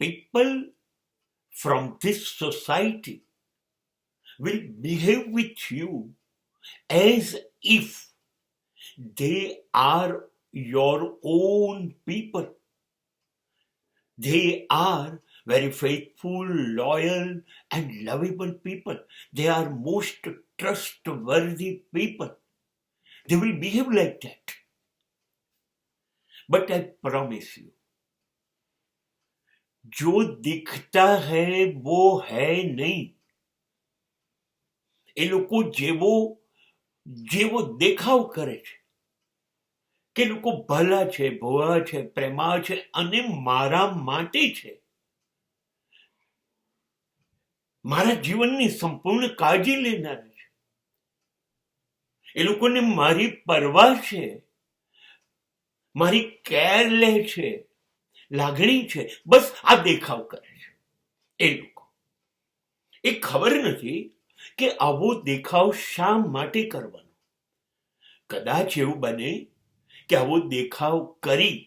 people from this society will behave with you as if they are your own people. They are very faithful, loyal, and lovable people. They are most trustworthy people. They will behave like that. But I promise you, जो दिखता है वो है नहीं. એ લોકો જેવો દેખાવ કરે છે કે લોકો ભલા છે, ભોળા છે, પ્રેમા છે અને મારા માટે છે, મારા જીવનની સંપૂર્ણ કાળજી લેનારા છે, એ લોકોને મારી પરવા છે, મારી કેર લે છે, લાગણી છે, બસ આ દેખાવ કરે છે એ લોકો. એ ખબર નથી કે આવો દેખાવ શા માટે કરવાનો. કદાચ એવું બને કે આવો દેખાવ કરી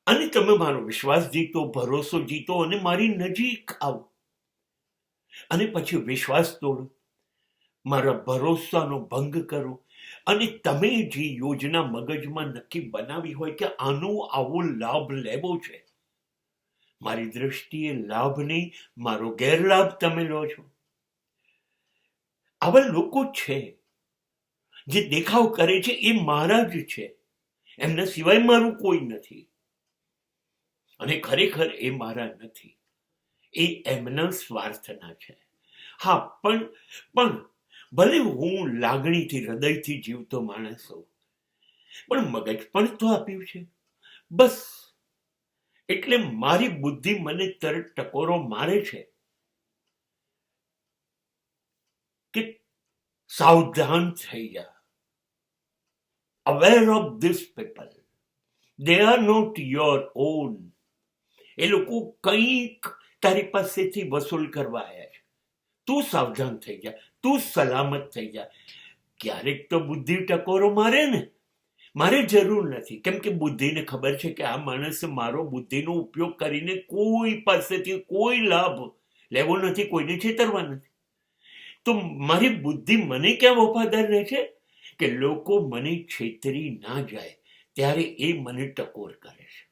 અને તમે મારો વિશ્વાસ જીતો, ભરોસો જીતો અને મારી નજીક આવો, અને પછી વિશ્વાસ તોડો, મારા ભરોસાનો ભંગ કરો અને તમે જે યોજના મગજમાં નક્કી બનાવી હોય કે આનો આવો લાભ લેવો છે, મારી દ્રષ્ટિએ લાભ નહીં, મારો ગેરલાભ તમે લો છો. આવા લોકો છે જે દેખાવ કરે છે એ મારા જ છે, એમના સિવાય મારું કોઈ નથી. અને ખરેખર એ મારા નથી, એ એમના સ્વાર્થના છે. હા, પણ ભલે હું લાગણીથી, હૃદયથી જીવતો માણસ હોઉં, પણ મગજ પણ તો આપ્યું છે. બસ એટલે મારી બુદ્ધિ મને તરત ટકોરો મારે છે કે સાવધાન થઈ જા. Aware of these people. They are not your own. એ લોકો કંઈક તારી પાસેથી વસૂલ કરવા આવ્યા છે. તું સાવધાન થઈ જા, તું સલામત થઈ જા. ક્યારેક તો બુદ્ધિ ટકોરો મારે ને, મારે જરૂર નથી, કેમ કે બુદ્ધિને ખબર છે કે આ માણસ મારો બુદ્ધિનો ઉપયોગ કરીને કોઈ પાસેથી કોઈ લાભ લેવો નથી, કોઈને છેતરવા નથી. તો મારી બુદ્ધિ મને ક્યાં વફાદાર રહે છે કે લોકો મને છેતરી ના જાય ત્યારે એ મને ટકોર કરે છે.